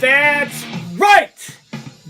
That's right!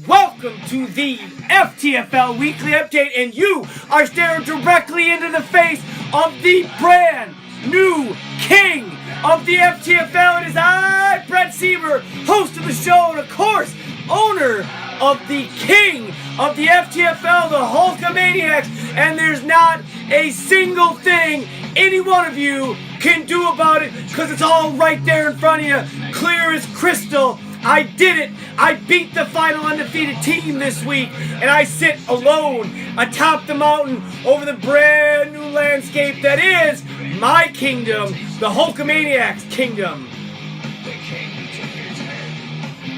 Welcome to the FTFL Weekly Update, and you are staring directly into the face of the brand new king of the FTFL. It is I, Brett Sieber, host of the show, and of course, owner of the king of the FTFL, the Hulkamaniacs, and there's not a single thing any one of you can do about it, because it's all right there in front of you, clear as crystal. I did it. I beat the final undefeated team this week, and I sit alone atop the mountain over the brand new landscape that is my kingdom, the Hulkamaniacs kingdom.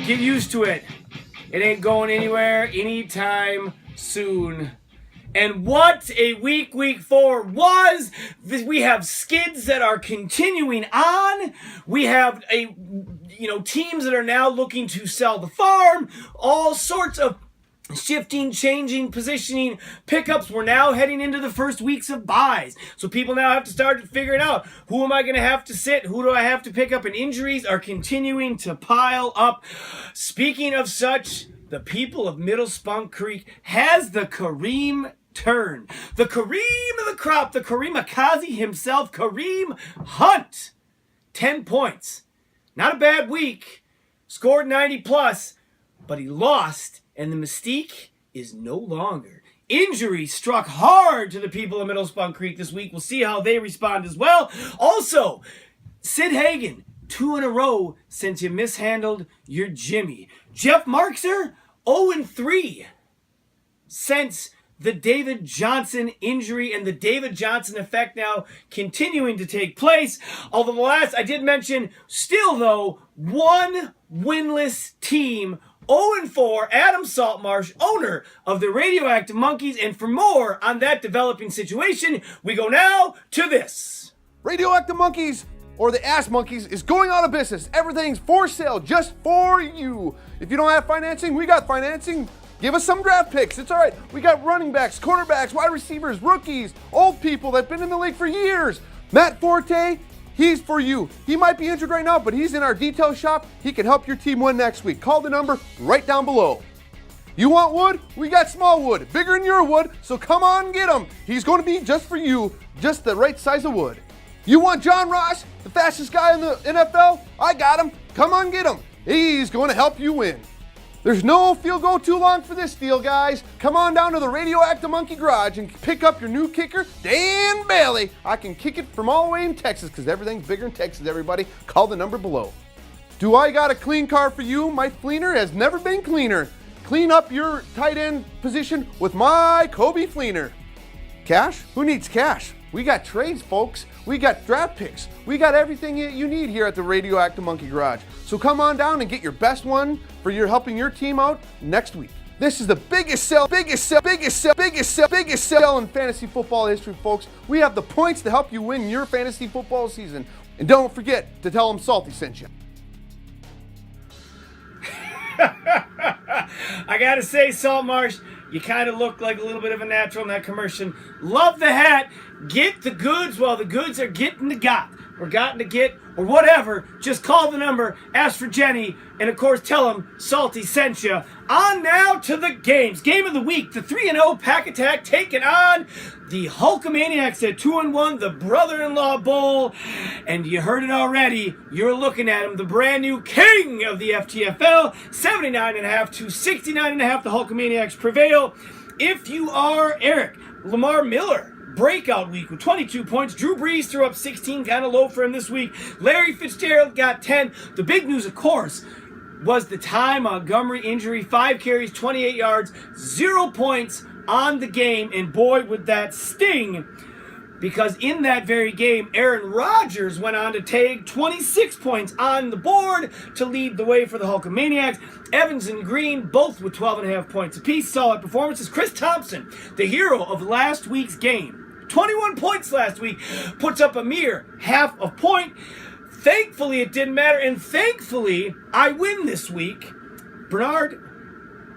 Get used to it. It ain't going anywhere anytime soon. And what a week 4 was. We have skids that are continuing on. We have teams that are now looking to sell the farm. All sorts of shifting, changing, positioning, pickups. We're now heading into the first weeks of buys. So people now have to start figuring out, who am I going to have to sit? Who do I have to pick up? And injuries are continuing to pile up. Speaking of such, the people of Middle Spunk Creek has the Kareem turn. The Kareem of the crop, the Kareem Akazi himself, Kareem Hunt. 10 points. Not a bad week. Scored 90 plus, but he lost, and the mystique is no longer. Injury struck hard to the people of Middle Spunk Creek this week. We'll see how they respond as well. Also, Sid Hagen, 2 in a row since you mishandled your Jimmy. Jeff Markser, 0-3 since the David Johnson injury and the David Johnson effect now continuing to take place. Although the last, I did mention, still though, one winless team, 0-4, Adam Saltmarsh, owner of the Radioactive Monkeys. And for more on that developing situation, we go now to this. Radioactive Monkeys, or the Ass Monkeys, is going out of business. Everything's for sale just for you. If you don't have financing, we got financing. Give us some draft picks. It's all right. We got running backs, cornerbacks, wide receivers, rookies, old people that have been in the league for years. Matt Forte, he's for you. He might be injured right now, but he's in our detail shop. He can help your team win next week. Call the number right down below. You want wood? We got small wood, bigger than your wood, so come on and get him. He's going to be just for you, just the right size of wood. You want John Ross, the fastest guy in the NFL? I got him. Come on, get him. He's going to help you win. There's no field goal too long for this deal, guys. Come on down to the Radioactive Monkey Garage and pick up your new kicker, Dan Bailey. I can kick it from all the way in Texas because everything's bigger in Texas, everybody. Call the number below. Do I got a clean car for you? My fleener has never been cleaner. Clean up your tight end position with my Kobe fleener. Cash? Who needs cash? We got trades, folks. We got draft picks. We got everything you need here at the Radioactive Monkey Garage. So come on down and get your best one for your helping your team out next week. This is the biggest sell in fantasy football history, folks. We have the points to help you win your fantasy football season. And don't forget to tell them Salty sent you. I gotta say, Saltmarsh, you kind of look like a little bit of a natural in that commercial. Love the hat. Get the goods while the goods are getting to got. Or gotten to get, or whatever. Just call the number, ask for Jenny, and of course tell them Salty sent you. On now to the games. Game of the week, the 3-0 Pack Attack taking on the Hulkamaniacs at 2-1, the Brother-in-Law Bowl. And you heard it already. You're looking at him, the brand new king of the FTFL. 79.5 to 69.5. The Hulkamaniacs prevail. If you are Eric, Lamar Miller, breakout week with 22 points. Drew Brees threw up 16, kind of low for him this week. Larry Fitzgerald got 10. The big news, of course, was the Ty Montgomery injury. 5 carries, 28 yards, 0 points on the game. And boy, would that sting, because in that very game, Aaron Rodgers went on to take 26 points on the board to lead the way for the Hulkamaniacs. Evans and Green both with 12.5 points apiece. Solid performances. Chris Thompson, the hero of last week's game, 21 points last week, puts up a mere half a point. Thankfully, it didn't matter, and thankfully, I win this week.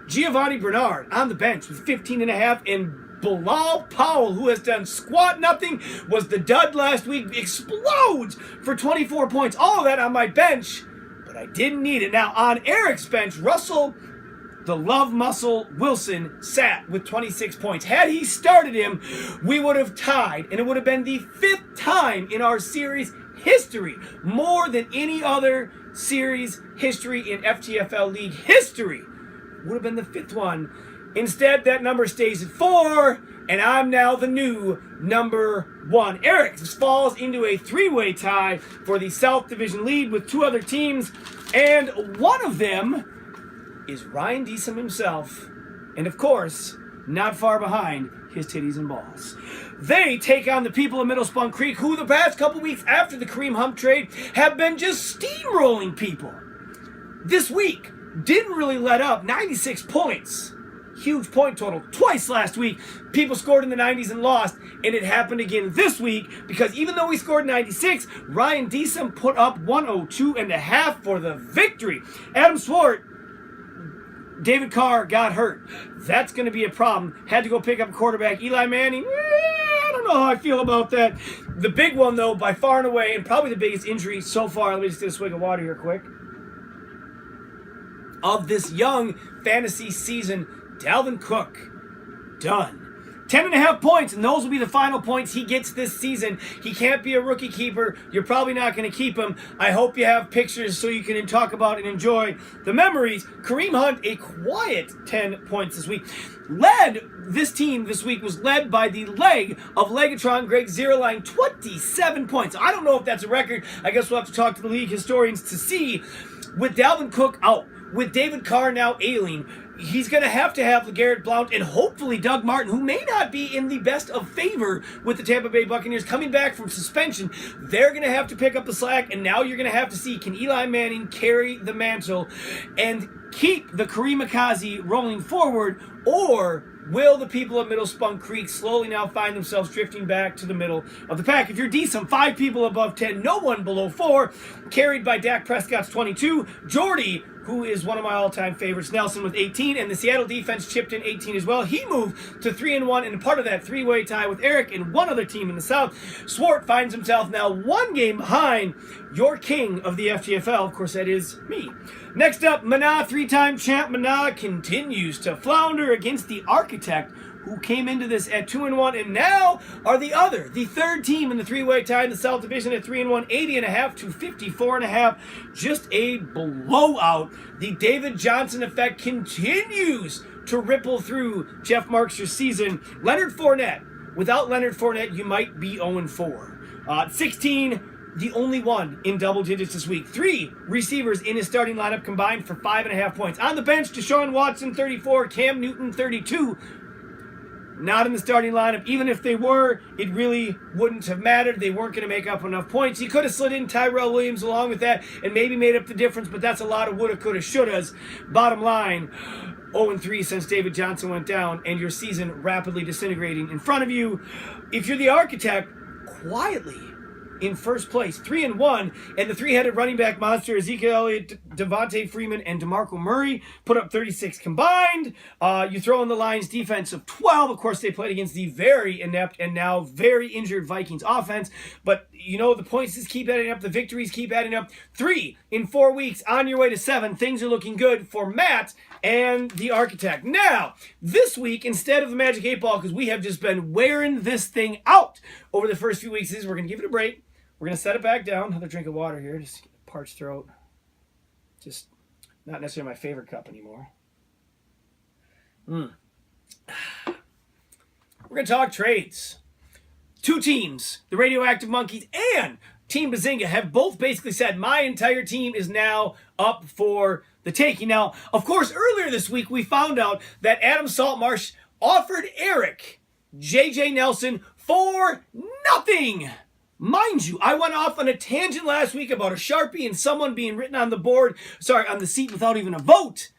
Giovanni Bernard on the bench with 15.5, and Bilal Powell, who has done squat nothing, was the dud last week, explodes for 24 points. All of that on my bench, but I didn't need it. Now, on Eric's bench, Russell, the love muscle Wilson, sat with 26 points. Had he started him, we would have tied, and it would have been the 5th time in our series history, more than any other series history in FTFL League history. Would have been the 5th one. Instead, that number stays at 4, and I'm now the new number 1. Eric falls into a 3-way tie for the South Division lead with 2 other teams, and one of them is Ryan Deesum himself, and of course, not far behind, his titties and balls. They take on the people of Middle Spunk Creek, who the past couple weeks after the Kareem Hunt trade have been just steamrolling people. This week, didn't really let up, 96 points. Huge point total. Twice last week, people scored in the 90s and lost, and it happened again this week because even though we scored 96, Ryan Deesum put up 102.5 for the victory. Adam Swart, David Carr got hurt. That's going to be a problem. Had to go pick up quarterback Eli Manning. I don't know how I feel about that. The big one, though, by far and away, and probably the biggest injury so far, let me just get a swig of water here quick, of this young fantasy season, Dalvin Cook. Done. 10.5 points, and those will be the final points he gets this season. He can't be a rookie keeper. You're probably not going to keep him. I hope you have pictures so you can talk about and enjoy the memories. Kareem Hunt, a quiet 10 points this week. This team this week was led by the leg of Legatron Greg Zierlein, 27 points. I don't know if that's a record. I guess we'll have to talk to the league historians to see. With Dalvin Cook out, with David Carr now ailing, he's going to have LeGarrette Blount and hopefully Doug Martin, who may not be in the best of favor with the Tampa Bay Buccaneers coming back from suspension. They're going to have to pick up the slack, and now you're going to have to see, can Eli Manning carry the mantle and keep the Kareem Akazi rolling forward, or will the people of Middle Spunk Creek slowly now find themselves drifting back to the middle of the pack? If you're decent, 5 people above 10, no one below 4, carried by Dak Prescott's 22, Jordy, who is one of my all-time favorites, Nelson with 18, and the Seattle defense chipped in 18 as well. He moved to 3-1, and part of that 3-way tie with Eric and one other team in the South. Swart finds himself now 1 game behind your king of the FTFL. Of course, that is me. Next up, Mana, 3-time champ Mana, continues to flounder against the Architect, who came into this at 2-1 and now are the 3rd team in the 3-way tie in the South Division at 3-1, 80.5 to 54.5. Just a blowout. The David Johnson effect continues to ripple through Jeff Marks's season. Leonard Fournette. Without Leonard Fournette, you might be 0-4. 16, the only one in double digits this week. 3 receivers in his starting lineup combined for 5.5 points. On the bench, Deshaun Watson, 34, Cam Newton, 32. Not in the starting lineup. Even if they were, it really wouldn't have mattered. They weren't going to make up enough points. He could have slid in Tyrell Williams along with that and maybe made up the difference, but that's a lot of woulda, coulda, shouldas. Bottom line, 0-3 since David Johnson went down, and your season rapidly disintegrating in front of you. If you're the Architect, quietly in first place, 3-1, and the 3-headed running back monster Ezekiel Elliott, Devontae Freeman, and DeMarco Murray put up 36 combined. You throw in the Lions defense of 12. Of course, they played against the very inept and now very injured Vikings offense, but you know, the points just keep adding up, the victories keep adding up. 3 in 4 weeks, on your way to 7. Things are looking good for Matt and the Architect. Now, this week, instead of the Magic 8 Ball, because we have just been wearing this thing out over the first few weeks, we're going to give it a break. We're going to set it back down. Another drink of water here. Just parched throat. Just not necessarily my favorite cup anymore. We're going to talk trades. 2 teams, the Radioactive Monkeys and Team Bazinga, have both basically said my entire team is now up for the taking. Now, of course, earlier this week we found out that Adam Saltmarsh offered Eric J.J. Nelson for nothing. Mind you, I went off on a tangent last week about a Sharpie and someone being written on the seat without even a vote.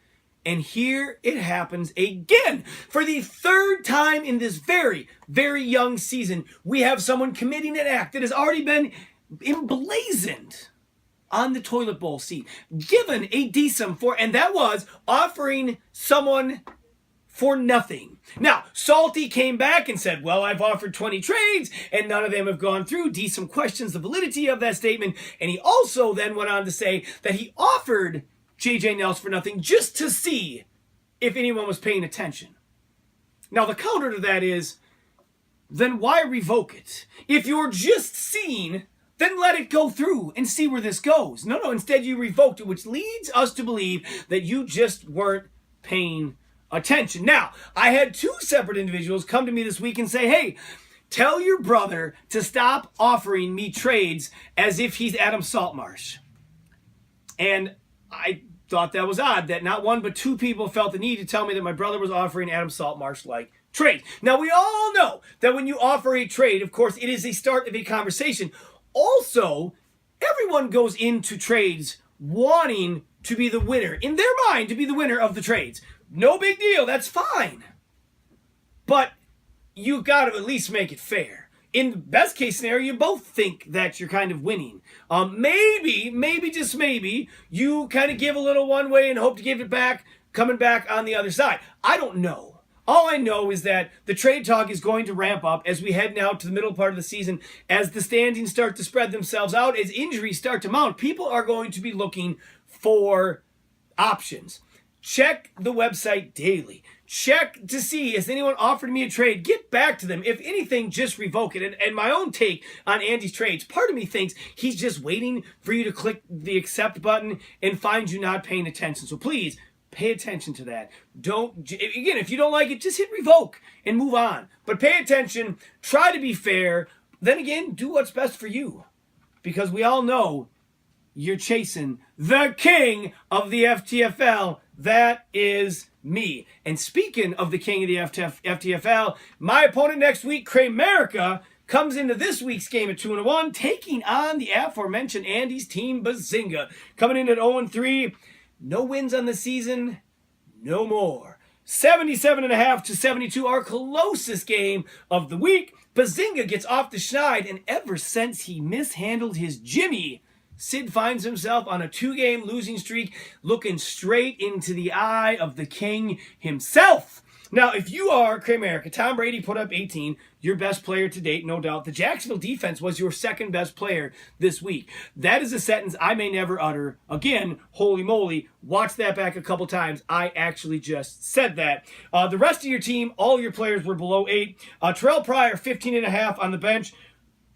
And here it happens again. For the 3rd time in this very, very young season, we have someone committing an act that has already been emblazoned on the toilet bowl seat, given a DSUM for, and that was offering someone for nothing. Now, Salty came back and said, well, I've offered 20 trades and none of them have gone through. Some questions the validity of that statement. And he also then went on to say that he offered JJ Nelson for nothing just to see if anyone was paying attention. Now, the counter to that is, then why revoke it? If you're just seeing, then let it go through and see where this goes. No, instead you revoked it, which leads us to believe that you just weren't paying attention. Now, I had 2 separate individuals come to me this week and say, hey, tell your brother to stop offering me trades as if he's Adam Saltmarsh. And I thought that was odd that not 1 but 2 people felt the need to tell me that my brother was offering Adam Saltmarsh like trade. Now, we all know that when you offer a trade, of course, it is a start of a conversation. Also, everyone goes into trades wanting to be the winner, in their mind, to be the winner of the trades. No big deal, that's fine. But you got to at least make it fair. In the best case scenario, you both think that you're kind of winning. Maybe, just maybe, you kind of give a little one way and hope to give it back, coming back on the other side. I don't know. All I know is that the trade talk is going to ramp up as we head now to the middle part of the season, as the standings start to spread themselves out, as injuries start to mount. People are going to be looking for options. Check the website daily. Check to see, has anyone offered me a trade? Get back to them. If anything, just revoke it. And my own take on Andy's trades, part of me thinks he's just waiting for you to click the accept button and find you not paying attention. So please, pay attention to that. Again, if you don't like it, just hit revoke and move on. But pay attention, try to be fair. Then again, do what's best for you. Because we all know you're chasing the king of the FTFL. That is me. And speaking of the king of the FTFL, my opponent next week, Kramerica, comes into this week's game at 2-1, taking on the aforementioned Andy's team, Bazinga. Coming in at 0-3. No wins on the season, no more. 77.5 to 72, our closest game of the week. Bazinga gets off the schneid, and ever since he mishandled his Jimmy, Sid finds himself on a 2-game losing streak, looking straight into the eye of the king himself. Now, if you are Kramerica, Tom Brady put up 18, your best player to date, no doubt. The Jacksonville defense was your second best player this week. That is a sentence I may never utter. Again, holy moly, watch that back a couple times. I actually just said that. The rest of your team, all your players were below 8. Terrell Pryor, 15.5 on the bench,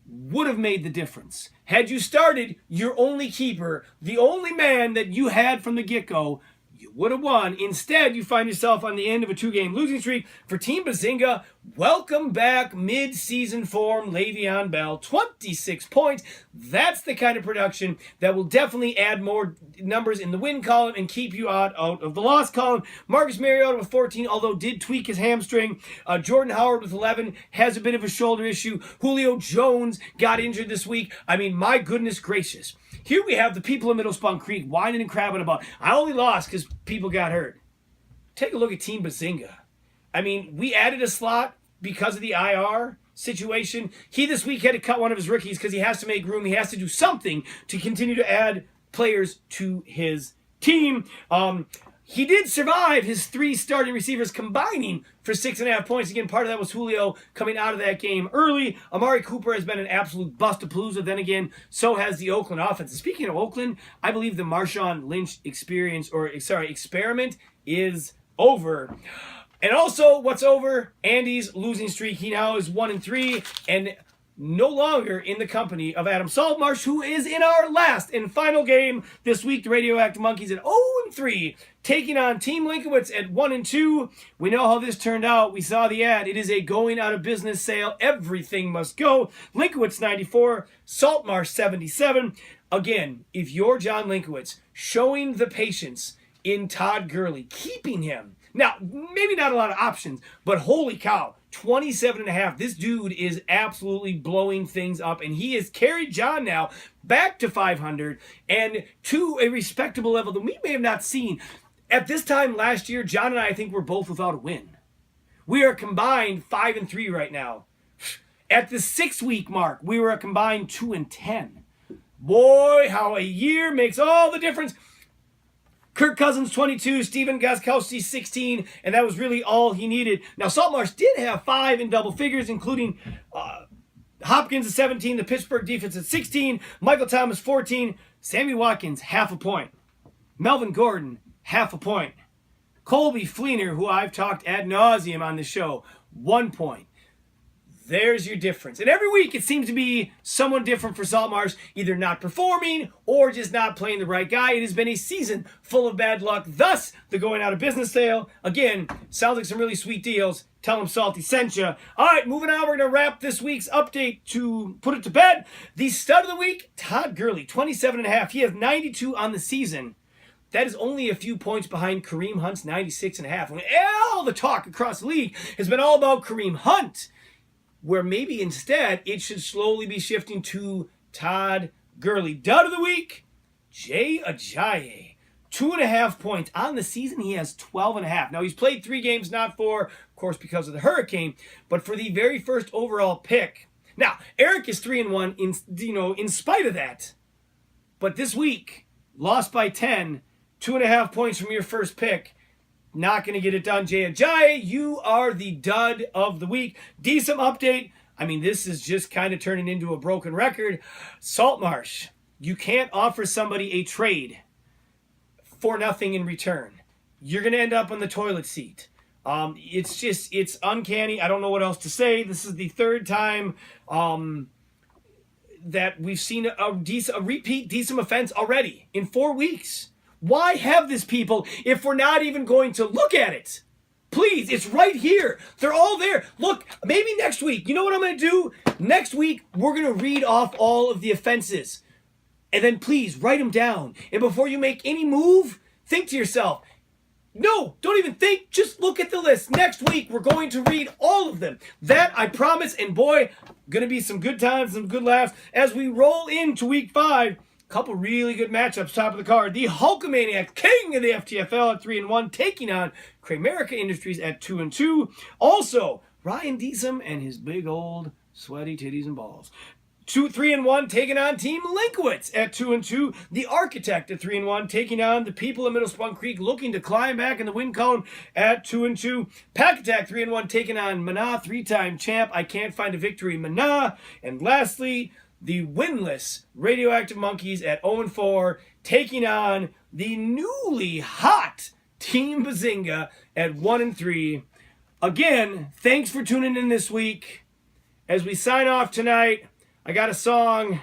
would have made the difference. Had you started your only keeper, the only man that you had from the get-go, you would have won. Instead, you find yourself on the end of a 2-game losing streak. For Team Bazinga, welcome back mid-season form, Le'Veon Bell, 26 points. That's the kind of production that will definitely add more numbers in the win column and keep you out of the loss column. Marcus Mariota with 14, although did tweak his hamstring. Jordan Howard with 11 has a bit of a shoulder issue. Julio Jones got injured this week. I mean, my goodness gracious. Here we have the people in Middle Spunk Creek whining and crabbing about, I only lost because people got hurt. Take a look at Team Bazinga. I mean, we added a slot because of the IR situation. He this week had to cut one of his rookies because he has to make room. He has to do something to continue to add players to his team. He did survive his 3 starting receivers combining for 6.5 points. Again, part of that was Julio coming out of that game early. Amari Cooper has been an absolute bust-a-palooza. Then again, so has the Oakland offense. And speaking of Oakland, I believe the Marshawn Lynch experiment is over. And also, what's over? Andy's losing streak. He now is 1-3 and no longer in the company of Adam Saltmarsh, who is in our last and final game this week. The Radioactive Monkeys at 0-3, taking on Team Linkowitz at 1-2. We know how this turned out. We saw the ad. It is a going out of business sale. Everything must go. Linkowitz 94, Saltmarsh 77. Again, if you're John Linkowitz, showing the patience in Todd Gurley, keeping him. Now, maybe not a lot of options, but holy cow, 27.5. This dude is absolutely blowing things up, and he has carried John now back to 500 and to a respectable level that we may have not seen. At this time last year, John and I think we're both without a win. We are combined 5-3 right now. At the 6-week mark, we were a combined 2-10. Boy, how a year makes all the difference. Kirk Cousins 22, Steven Gostkowski 16, and that was really all he needed. Now, Saltmarsh did have 5 in double figures, including Hopkins at 17, the Pittsburgh defense at 16, Michael Thomas 14, Sammy Watkins half a point, Melvin Gordon half a point, Colby Fleener, who I've talked ad nauseum on the show, 1 point. There's your difference. And every week it seems to be someone different for Saltmarsh, either not performing or just not playing the right guy. It has been a season full of bad luck, thus the going out of business sale. Again, sounds like some really sweet deals. Tell them Salty sent you. All right, moving on. We're going to wrap this week's update to put it to bed. The stud of the week, Todd Gurley, 27.5. He has 92 on the season. That is only a few points behind Kareem Hunt's 96.5. When all the talk across the league has been all about Kareem Hunt, where maybe instead it should slowly be shifting to Todd Gurley. Dud of the week, Jay Ajayi. 2.5 points. On the season, he has 12.5. Now, he's played 3 games, not 4, of course, because of the hurricane, but for the very first overall pick. Now, Eric is 3-1 in spite of that. But this week, lost by 10, 2.5 points from your first pick. Not going to get it done, Jay Ajayi. You are the dud of the week. Decent update. I mean, this is just kind of turning into a broken record. Saltmarsh, you can't offer somebody a trade for nothing in return. You're going to end up on the toilet seat. It's uncanny. I don't know what else to say. This is the third time that we've seen a repeat decent offense already in 4 weeks. Why have this, people, if we're not even going to look at it? Please, it's right here. They're all there. Look, maybe next week. You know what I'm going to do? Next week, we're going to read off all of the offenses. And then please write them down. And before you make any move, think to yourself, no, don't even think. Just look at the list. Next week, we're going to read all of them. That I promise. And boy, going to be some good times, some good laughs as we roll into week 5. Couple really good matchups top of the card. The Hulkamaniac, king of the FTFL at 3-1, taking on Kramerica Industries at 2-2. Also, Ryan Deesum and his big old sweaty titties and balls. 3-1, taking on Team Linkowitz at 2-2. The Architect at 3-1, taking on the people of Middle Spunk Creek, looking to climb back in the win column at 2-2. Pack Attack 3-1, taking on Mana, 3-time champ. I can't find a victory, Mana. And lastly, the winless Radioactive Monkeys at 0-4, taking on the newly hot Team Bazinga at 1-3. Again, thanks for tuning in this week. As we sign off tonight, I got a song.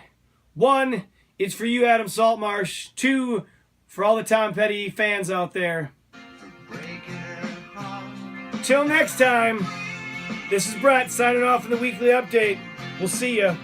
1, it's for you, Adam Saltmarsh. 2, for all the Tom Petty fans out there. Till next time, this is Brett signing off in the weekly update. We'll see ya.